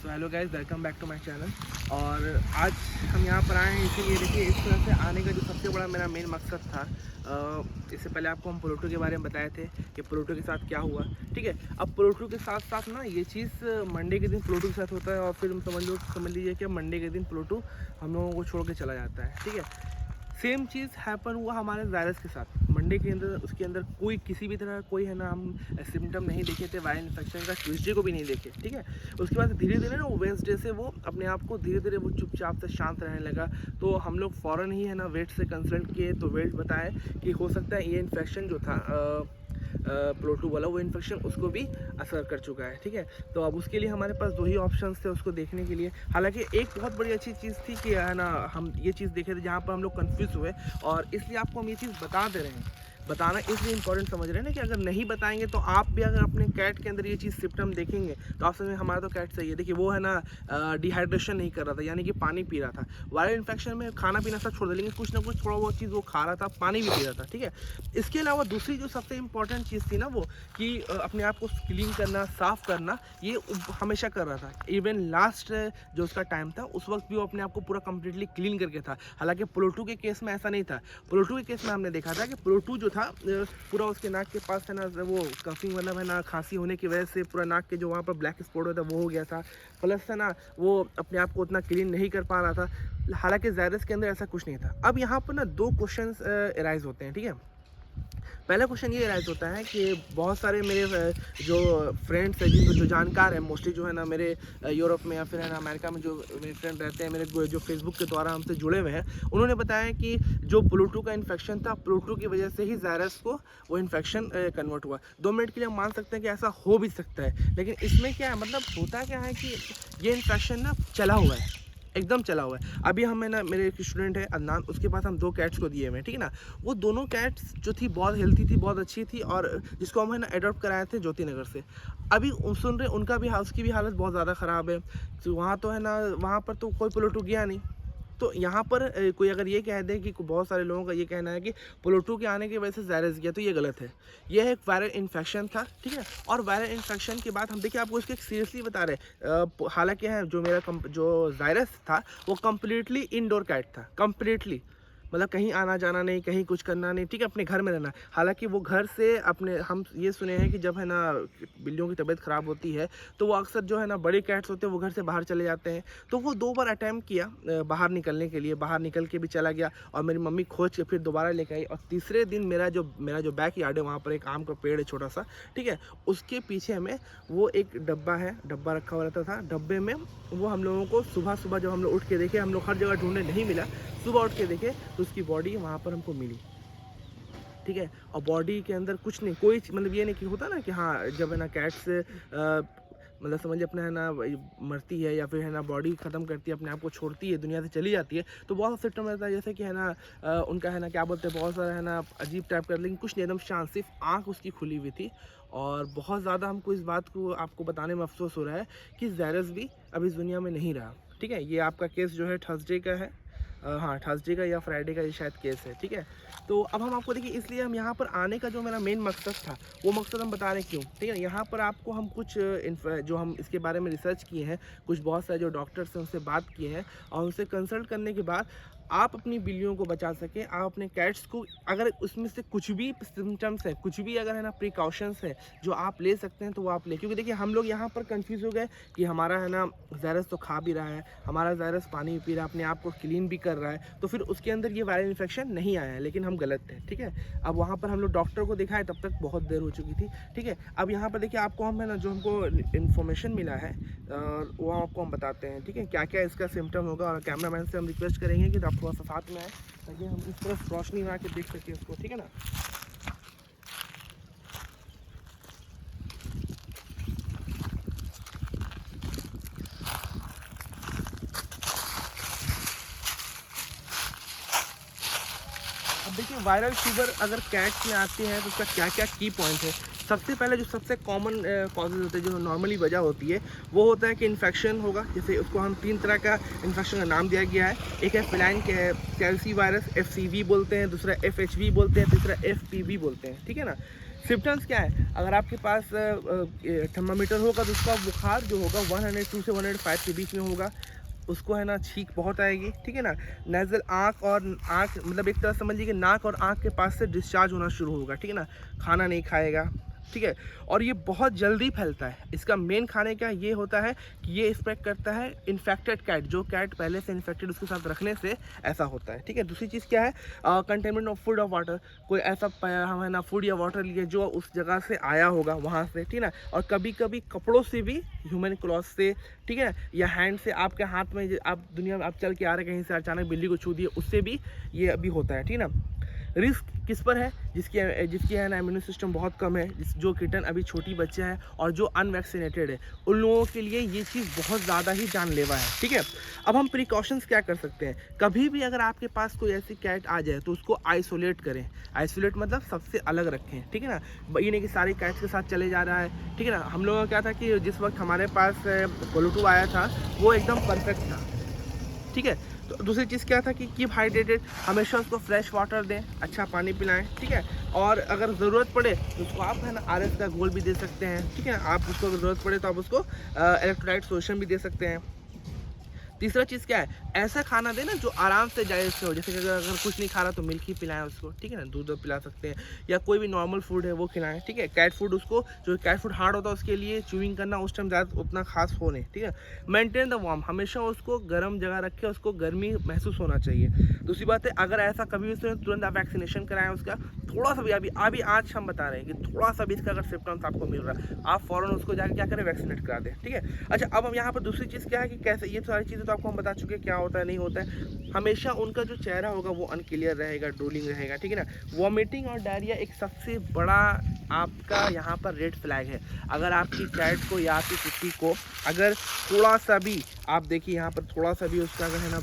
So hello guys, welcome back to my channel. और आज हम यहाँ पर आए हैं इसीलिए, देखिए इस तरह से आने का जो सबसे बड़ा मेरा मेन मकसद था, इससे पहले आपको हम प्लूटो के बारे में बताए थे कि प्लूटो के साथ क्या हुआ। ठीक है, अब प्लूटो के साथ साथ ना ये चीज़ मंडे के दिन प्लूटो के साथ होता है और फिर समझ लीजिए कि मंडे के दिन प्लूटो हम लोगों को छोड़ के चला जाता है। ठीक है, सेम चीज़ हैपन हुआ हमारे वायरस के साथ। मंडे के अंदर उसके अंदर कोई किसी भी तरह कोई है ना हम सिम्टम नहीं देखे थे वायरल इन्फेक्शन का, ट्यूसडे को भी नहीं देखे। ठीक है, उसके बाद धीरे धीरे ना वो वेंसडे से वो अपने आप को धीरे धीरे वो चुपचाप से शांत रहने लगा। तो हम लोग फ़ौरन ही है ना वेट से कंसल्ट किए, तो वेट बताए कि हो सकता है ये इन्फेक्शन जो था प्लूटो वाला, वो इन्फेक्शन उसको भी असर कर चुका है। ठीक है, तो अब उसके लिए हमारे पास दो ही ऑप्शंस थे उसको देखने के लिए। हालांकि एक बहुत बड़ी अच्छी चीज़ थी कि है ना हम ये चीज़ देखे थे जहाँ पर हम लोग कंफ्यूज हुए, और इसलिए आपको हम ये चीज़ बता दे रहे हैं। बताना इसलिए इंपॉर्टेंट समझ रहे हैं ना कि अगर नहीं बताएंगे तो आप भी अगर अपने कैट के अंदर ये चीज़ सिम्टम देखेंगे तो आप समझें हमारा तो कैट सही है। देखिए वो है ना डिहाइड्रेशन नहीं कर रहा था, यानी कि पानी पी रहा था। वायरल इन्फेक्शन में खाना पीना सब छोड़ दे, लेकिन कुछ ना कुछ थोड़ा बहुत चीज़ वो खा रहा था, पानी भी पी रहा था। ठीक है, इसके अलावा दूसरी जो सबसे इंपॉर्टेंट चीज़ थी ना वो कि अपने आप को क्लीन करना, साफ़ करना, ये हमेशा कर रहा था। इवन लास्ट जो उसका टाइम था उस वक्त भी वो अपने आप को पूरा कम्प्लीटली क्लीन करके था। हालांकि प्लूटो के केस में ऐसा नहीं था। प्लूटो के केस में हमने देखा था कि प्लूटो जो था पूरा उसके नाक के पास है ना वो कफिंग मतलब है ना खांसी होने की वजह से पूरा नाक के जो वहाँ पर ब्लैक स्पॉट होता है वो हो गया था। प्लस है ना वो अपने आप को उतना क्लीन नहीं कर पा रहा था। हालांकि ज़ायरस के अंदर ऐसा कुछ नहीं था। अब यहाँ पर ना दो क्वेश्चंस अराइज होते हैं। ठीक है, पहला क्वेश्चन ये राइज होता है कि बहुत सारे मेरे जो फ्रेंड्स हैं, जिनको जो जानकार हैं, मोस्टली जो है ना मेरे यूरोप में या फिर है ना अमेरिका में जो मेरे फ्रेंड रहते हैं, मेरे जो फेसबुक के द्वारा हमसे जुड़े हुए हैं, उन्होंने बताया कि जो प्लूटो का इन्फेक्शन था, प्लूटो की वजह से ही ज़ायरस को वो इन्फेक्शन कन्वर्ट हुआ। 2 मिनट के लिए हम मान सकते हैं कि ऐसा हो भी सकता है, लेकिन इसमें क्या है, मतलब होता क्या है कि ये इन्फेक्शन ना चला हुआ है, एकदम चला हुआ है। अभी हम है ना मेरे एक स्टूडेंट है अदनान, उसके पास हम 2 कैट्स को दिए हुए हैं। ठीक है ना, वो दोनों कैट्स जो थी बहुत हेल्थी थी, बहुत अच्छी थी, और जिसको हम है ना अडॉप्ट कराए थे ज्योति नगर से। अभी सुन रहे उनका भी उसकी भी हालत बहुत ज़्यादा ख़राब है। तो वहाँ तो है ना वहाँ पर तो कोई प्लूटो गया नहीं। तो यहाँ पर कोई अगर ये कह दे कि बहुत सारे लोगों का ये कहना है कि प्लूटो के आने की वजह से ज़ायरस गया, तो ये गलत है। यह एक वायरल इन्फेक्शन था। ठीक है, और वायरल इन्फेक्शन के बाद हम देखिए आपको इसके सीरियसली बता रहे। हालांकि है जो मेरा जो ज़ायरस था वो कम्प्लीटली इंडोर कैट था, कम्प्लीटली, मतलब कहीं आना जाना नहीं, कहीं कुछ करना नहीं। ठीक है, अपने घर में रहना। हालांकि वो घर से अपने हम ये सुने हैं कि जब है ना बिल्लियों की तबीयत ख़राब होती है तो वो अक्सर जो है ना बड़े कैट्स होते हैं वो घर से बाहर चले जाते हैं। तो वो 2 बार अटैम्प्ट किया बाहर निकलने के लिए, बाहर निकल के भी चला गया और मेरी मम्मी खोज के फिर दोबारा लेके आई। और तीसरे दिन मेरा जो बैक यार्ड है वहाँ पर एक आम का पेड़ है छोटा सा। ठीक है, उसके पीछे में वो एक डब्बा रखा हुआ रहता था। डब्बे में वो हम लोगों को सुबह सुबह जब हम लोग उठ के देखे, हम लोग हर जगह ढूंढे, नहीं मिला। सुबह उठ के देखे तो उसकी बॉडी वहाँ पर हमको मिली। ठीक है, और बॉडी के अंदर कुछ नहीं, कोई मतलब ये नहीं कि होता ना कि हाँ जब है ना कैट्स मतलब समझिए अपना है ना मरती है या फिर है ना बॉडी ख़त्म करती है, अपने आप को छोड़ती है, दुनिया से चली जाती है, तो बहुत सा सिम्टम रहता है जैसे कि है ना उनका है ना क्या बोलते हैं, बहुत सारा है ना अजीब टाइप का, लेकिन कुछ नहीं, एकदम शांत, सिर्फ आँख उसकी खुली हुई थी। और बहुत ज़्यादा हमको इस बात को आपको बताने में अफसोस हो रहा है कि ज़ायरस भी अब इस दुनिया में नहीं रहा। ठीक है, ये आपका केस जो है थर्सडे का है, हाँ थर्सडे का या फ्राइडे का ये शायद केस है। ठीक है, तो अब हम आपको देखिए, इसलिए हम यहाँ पर आने का जो मेरा मेन मकसद था वो मकसद हम बता रहे हैं क्यों। ठीक है, यहाँ पर आपको हम कुछ जो हम इसके बारे में रिसर्च किए हैं, कुछ बहुत सारे जो डॉक्टर्स हैं उनसे बात किए हैं, और उनसे कंसल्ट करने के बाद आप अपनी बिल्लियों को बचा सकें, आप अपने कैट्स को, अगर उसमें से कुछ भी सिम्टम्स है, कुछ भी अगर है ना प्रिकॉशंस है जो आप ले सकते हैं तो वो आप लें। क्योंकि देखिए हम लोग यहाँ पर कंफ्यूज हो गए कि हमारा है ना ज़ायरस तो खा भी रहा है, हमारा ज़ायरस पानी भी पी रहा है, अपने आप को क्लीन भी कर रहा है, तो फिर उसके अंदर ये वायरल इन्फेक्शन नहीं आया है, लेकिन हम गलत थे। ठीक है, अब वहाँ पर हम लोग डॉक्टर को दिखाए, तब तक बहुत देर हो चुकी थी। ठीक है, अब यहाँ पर देखिए आपको हम है ना जो हमको इन्फॉर्मेशन मिला है वो आपको हम बताते हैं। ठीक है, क्या क्या इसका सिम्टम होगा, और कैमरामैन से हम रिक्वेस्ट करेंगे कि आप थोड़ा सा साथ में आए ताकि हम इस तरफ रोशनी में आके देख सकें उसको। ठीक है ना, अब देखिए वायरल फीवर अगर कैट्स में आती है तो उसका क्या क्या की पॉइंट है। सबसे पहले जो सबसे कॉमन कॉजेज होते हैं, जो नॉर्मली वजह होती है, वो होता है कि इन्फेक्शन होगा। जैसे उसको हम 3 तरह का इन्फेक्शन का नाम दिया गया है। एक है फेलाइन कैल्सी वायरस, FCV बोलते हैं, दूसरा FHV बोलते हैं, तीसरा FPV बोलते हैं। ठीक है ना, सिम्टम्स क्या है, अगर आपके पास थर्मामीटर होगा तो उसका बुखार जो होगा 102 से 105 के बीच में होगा। उसको है ना छींक बहुत आएगी, ठीक है ना। नेज़ल आँख मतलब एक तरह समझिए कि नाक और आँख के पास से डिस्चार्ज होना शुरू होगा, ठीक है ना। खाना नहीं खाएगा, ठीक है। और ये बहुत जल्दी फैलता है। इसका मेन खाने का ये होता है कि ये स्प्रेड करता है इन्फेक्टेड कैट, जो कैट पहले से इन्फेक्टेड उसके साथ रखने से ऐसा होता है, ठीक है। दूसरी चीज़ क्या है, कंटेनमेंट ऑफ फूड और वाटर। कोई ऐसा हम है ना फूड या वाटर लिए जो उस जगह से आया होगा वहाँ से, ठीक है ना। और कभी कभी कपड़ों से भी, ह्यूमन क्लॉथ से, ठीक है, या हैंड से, आपके हाथ में आप दुनिया में आप चल के आ रहे कहीं से अचानक बिल्ली को छू दिए, उससे भी ये अभी होता है, ठीक है ना। रिस्क किस पर है, जिसकी है ना इम्यून सिस्टम बहुत कम है, जो किटन अभी छोटी बच्चा है और जो अनवैक्सीनेटेड है, उन लोगों के लिए ये चीज़ बहुत ज़्यादा ही जानलेवा है, ठीक है। अब हम प्रिकॉशंस क्या कर सकते हैं, कभी भी अगर आपके पास कोई ऐसी कैट आ जाए तो उसको आइसोलेट करें। आइसोलेट मतलब सबसे अलग रखें, ठीक है ना। ये नहीं कि सारी कैट्स के साथ चले जा रहा है, ठीक है ना। हम लोगों का क्या था कि जिस वक्त हमारे पास पोलोटो आया था वो एकदम परफेक्ट था, ठीक है। तो दूसरी चीज़ क्या था कि कीप हाइड्रेटेड, हमेशा उसको फ्रेश वाटर दें, अच्छा पानी पिलाएं, ठीक है। और अगर ज़रूरत पड़े तो उसको आप है ना RS का घोल भी दे सकते हैं, ठीक है। आप उसको अगर ज़रूरत पड़े तो आप उसको इलेक्ट्रोलाइट सोल्यूशन भी दे सकते हैं। तीसरा चीज़ क्या है, ऐसा खाना देना जो आराम से डाइजेस्ट हो, जैसे कि अगर कुछ नहीं खा रहा तो मिल्क ही पिलाएं उसको, ठीक है ना। दूध पिला सकते हैं या कोई भी नॉर्मल फूड है वो खिलाएं, ठीक है। कैट फूड उसको, जो कैट फूड हार्ड होता है उसके लिए च्यूइंग करना उस टाइम ज़्यादा उतना खास हो नहीं, ठीक है। मेंटेन द वार्म, हमेशा उसको गर्म जगह रखें, उसको गर्मी महसूस होना चाहिए। दूसरी बात है, अगर ऐसा कभी भी तुरंत आप वैक्सीनेशन कराएं उसका। थोड़ा सा भी अभी आज हम बता रहे हैं कि थोड़ा सा भी इसका अगर सिम्टम्स आपको मिल रहा है, आप फ़ौरन उसको जाकर क्या करें, वैक्सीनेट करा दें, ठीक है। अच्छा, अब हम यहाँ पर दूसरी चीज़ क्या है कि कैसे, ये सारी चीज़ें तो आपको हम बता चुके हैं क्या होता है नहीं होता है। हमेशा उनका जो चेहरा होगा वो अनक्लियर रहेगा, ड्रूलिंग रहेगा, ठीक है ना। वॉमिटिंग और डायरिया एक सबसे बड़ा आपका यहाँ पर रेड फ्लैग है। अगर आपकी कैट को या आपकी कुत्ती को अगर थोड़ा सा भी, आप देखिए यहाँ पर थोड़ा सा भी उसका अगर है ना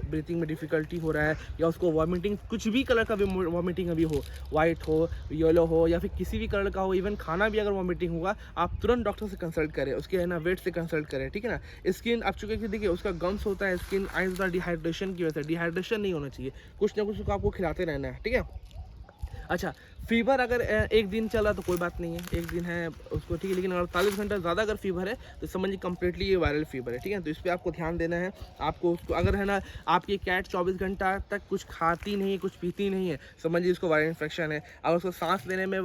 ब्रीथिंग में डिफ़िकल्टी हो रहा है, या उसको वॉमिटिंग, कुछ भी कलर का भी वॉमिटिंग अभी हो, वाइट हो, येलो हो, या फिर किसी भी कलर का हो, इवन खाना भी अगर वॉमिटिंग होगा, आप तुरंत डॉक्टर से कंसल्ट करें, उसके है ना वेट से कंसल्ट करें, ठीक है ना। स्किन आप चुके कि देखिए उसका गम्स होता है, स्किन आइज होता है डिहाइड्रेशन की वजह से, डिहाइड्रेशन नहीं होना चाहिए, कुछ ना कुछ उसको आपको खिलाते रहना है, ठीक है। अच्छा, फीवर अगर एक दिन चला तो कोई बात नहीं है, एक दिन है उसको, ठीक है। लेकिन 48 घंटा ज़्यादा अगर फीवर है तो समझिए कम्प्लीटली ये वायरल फीवर है, ठीक है। तो इस पर आपको ध्यान देना है। आपको उसको अगर है ना आपकी कैट 24 घंटा तक कुछ खाती नहीं है, कुछ पीती नहीं है, समझिए उसको वायरल इन्फेक्शन है। अगर उसको सांस लेने में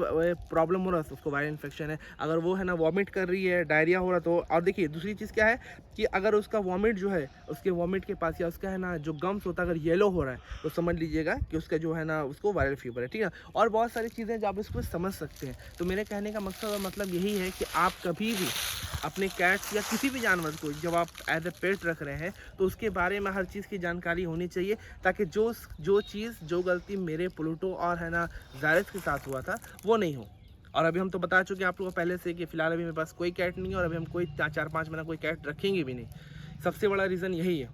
प्रॉब्लम हो रहा है तो उसको वायरल इन्फेक्शन है। अगर वो है ना वॉमिट कर रही है, डायरिया हो रहा तो, और देखिए दूसरी चीज़ क्या है कि अगर उसका वॉमिट जो है, उसके वॉमिट के पास या उसका है ना जो गम्स होता है अगर येलो हो रहा है तो समझ लीजिएगा कि उसका जो है ना उसको वायरल फीवर है, ठीक है। और बहुत सारी चीज़ें जो आप इसको समझ सकते हैं। तो मेरे कहने का मकसद और मतलब यही है कि आप कभी भी अपने कैट्स या किसी भी जानवर को जब आप एज ए पेट रख रहे हैं तो उसके बारे में हर चीज़ की जानकारी होनी चाहिए, ताकि जो गलती मेरे प्लूटो और है ना जायरस के साथ हुआ था वो नहीं हो। और अभी हम तो बता चुके हैं आप लोगों को पहले से कि फ़िलहाल अभी मेरे पास कोई कैट नहीं है, और अभी हम कोई 4-5 महीना कोई कैट रखेंगे भी नहीं। सबसे बड़ा रीज़न यही है,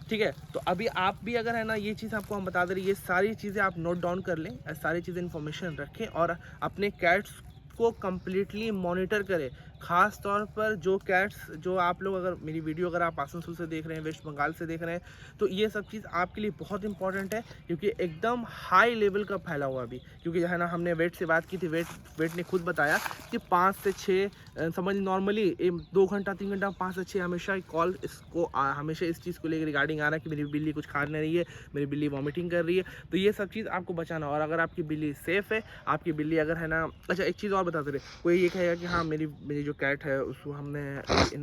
ठीक है। तो अभी आप भी अगर है ना ये चीज़ आपको हम बता दे रहे, ये सारी चीज़ें आप नोट डाउन कर लें, सारी चीज़ें इन्फॉर्मेशन रखें और अपने कैट्स को कम्प्लीटली मॉनिटर करें। ख़ास तौर पर जो कैट्स, जो आप लोग अगर मेरी वीडियो अगर आप आसनसोल से देख रहे हैं, वेस्ट बंगाल से देख रहे हैं, तो ये सब चीज़ आपके लिए बहुत इंपॉर्टेंट है, क्योंकि एकदम हाई लेवल का फैला हुआ अभी। क्योंकि है ना हमने वेट से बात की थी, वेट ने खुद बताया कि 5 से 6 समझ नॉर्मली 2 घंटा 3 घंटा 5 से 6 हमेशा कॉल इसको हमेशा इस चीज़ को लेकर रिगार्डिंग आ रहा है कि मेरी बिल्ली कुछ खा नहीं रही है, मेरी बिल्ली वॉमिटिंग कर रही है। तो ये सब चीज़ आपको बचाना। और अगर आपकी बिल्ली सेफ़ है, आपकी बिल्ली अगर है ना, अच्छा एक चीज़ और बताते रहे, कोई ये कहेगा कि हाँ मेरी जो कैट है उसको हमने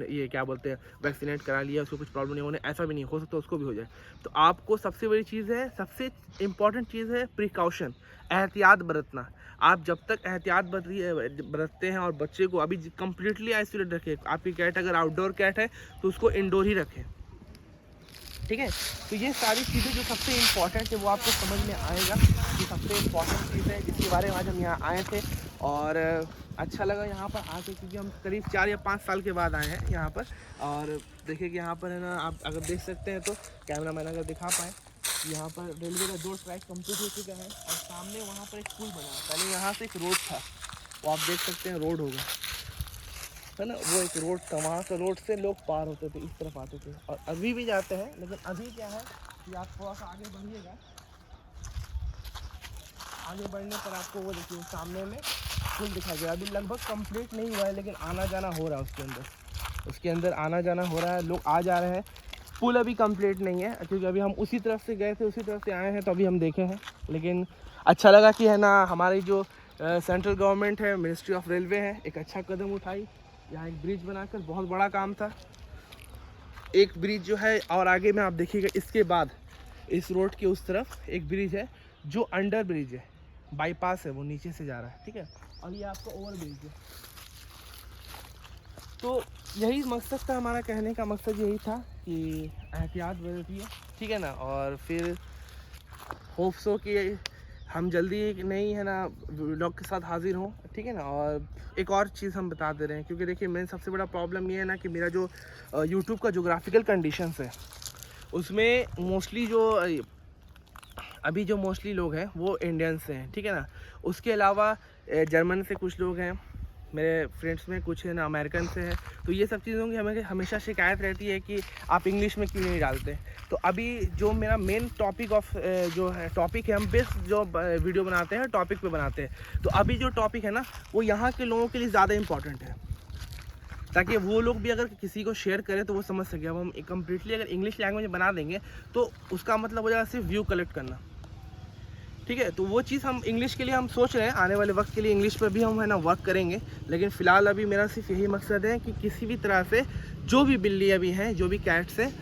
ये क्या बोलते हैं वैक्सीनेट करा लिया, उसको कुछ प्रॉब्लम नहीं होने, ऐसा भी नहीं हो सकता, उसको भी हो जाए। तो आपको सबसे बड़ी चीज़ है, सबसे इम्पॉर्टेंट चीज़ है प्रिकॉशन, एहतियात बरतना। आप जब तक एहतियात बरतते हैं और बच्चे को अभी कम्प्लीटली आइसोलेट रखें। आपकी कैट अगर आउटडोर कैट है तो उसको इंडोर ही रखें, ठीक है। तो ये सारी चीज़ें जो सबसे इम्पॉर्टेंट है वो आपको समझ में आएगा कि सबसे इम्पॉर्टेंट चीज़ है जिसके बारे में आज हम यहाँ आए थे। और अच्छा लगा यहाँ पर आके, क्योंकि हम करीब 4 या 5 साल के बाद आए हैं यहाँ पर। और देखिए कि यहाँ पर है ना, आप अगर देख सकते हैं तो कैमरा मैन अगर दिखा पाएँ, यहाँ पर रेलवे का 2 ट्रैक कंप्लीट हो चुका है और सामने वहाँ पर एक पुल बना है। पहले यहाँ से एक रोड था, वो आप देख सकते हैं रोड होगा, है ना, वो एक रोड था, वहाँ से रोड से लोग पार होते थे, इस तरफ आते थे, और अभी भी जाते हैं। लेकिन अभी क्या है कि आप थोड़ा सा आगे बढ़िएगा, आगे बढ़ने पर आपको वो देखिए सामने में फुल दिखा गया। अभी लगभग कंप्लीट नहीं हुआ है लेकिन आना जाना हो रहा है उसके अंदर आना जाना हो रहा है, लोग आ जा रहे हैं। पुल अभी कंप्लीट नहीं है क्योंकि अभी हम उसी तरफ से गए थे, उसी तरफ से आए हैं, तो अभी हम देखे हैं। लेकिन अच्छा लगा कि है ना हमारी जो सेंट्रल गवर्नमेंट है, मिनिस्ट्री ऑफ रेलवे है, एक अच्छा कदम उठाई। यहाँ एक ब्रिज बनाकर, बहुत बड़ा काम था। एक ब्रिज जो है और आगे में आप देखिएगा, इसके बाद इस रोड के उस तरफ एक ब्रिज है जो अंडर ब्रिज है, बाईपास है, वो नीचे से जा रहा है, ठीक है। और ये आपका ओवर ब्रिज है। तो यही मकसद था, हमारा कहने का मकसद यही था कि एहतियात बरतिए, ठीक है ना। और फिर होप सो कि हम जल्दी नहीं है ना व्लॉग के साथ हाजिर हों, ठीक है ना। और एक और चीज़ हम बता दे रहे हैं, क्योंकि देखिए मेन सबसे बड़ा प्रॉब्लम ये है ना कि मेरा जो यूट्यूब का जोग्राफिकल कंडीशंस है उसमें मोस्टली जो अभी जो मोस्टली लोग हैं वो इंडियंस से हैं, ठीक है ना। उसके अलावा जर्मन से कुछ लोग हैं, मेरे फ्रेंड्स में कुछ है ना अमेरिकन से है। तो ये सब चीज़ों की हमें हमेशा शिकायत रहती है कि आप इंग्लिश में क्यों नहीं डालते। तो अभी जो मेरा मेन टॉपिक जो है टॉपिक है, हम बेस्ट जो वीडियो बनाते हैं टॉपिक पे बनाते हैं। तो अभी जो टॉपिक है ना वो यहाँ के लोगों के लिए ज़्यादा इम्पॉर्टेंट है, ताकि वो लोग भी अगर किसी को शेयर करें तो वो समझ सके। अब हम कम्प्लीटली अगर इंग्लिश लैंग्वेज में बना देंगे तो उसका मतलब हो जाएगा सिर्फ व्यू कलेक्ट करना, ठीक है। तो वो चीज़ हम इंग्लिश के लिए हम सोच रहे हैं, आने वाले वक्त के लिए इंग्लिश पर भी हम है ना वर्क करेंगे। लेकिन फ़िलहाल अभी मेरा सिर्फ यही मकसद है कि किसी भी तरह से जो भी बिल्ली अभी हैं, जो भी कैट्स हैं,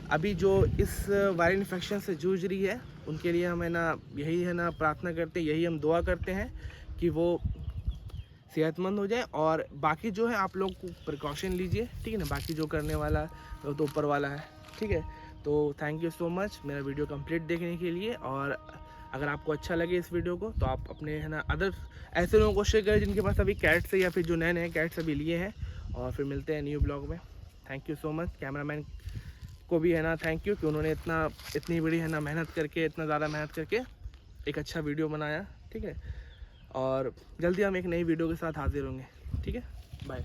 अभी जो इस वायरल इन्फेक्शन से जूझ रही है, उनके लिए हम है ना यही है ना प्रार्थना करते हैं, यही हम दुआ करते हैं कि वो सेहतमंद हो जाए। और बाकी जो है आप लोग को प्रिकॉशन लीजिए, ठीक है ना। बाकी जो करने वाला तो ऊपर वाला है, ठीक है। तो थैंक यू सो मच मेरा वीडियो कंप्लीट देखने के लिए। और अगर आपको अच्छा लगे इस वीडियो को तो आप अपने है ना अदर ऐसे लोगों को शेयर करें जिनके पास अभी कैट्स है या फिर जो नए नए कैट्स अभी लिए हैं। और फिर मिलते हैं न्यू ब्लॉग में। Thank you so much. Cameraman को भी है ना थैंक यू कि उन्होंने इतनी बड़ी है ना मेहनत करके, इतना ज़्यादा मेहनत करके एक अच्छा वीडियो बनाया, ठीक है। और जल्दी हम एक नई वीडियो के साथ हाजिर होंगे, ठीक है। बाय।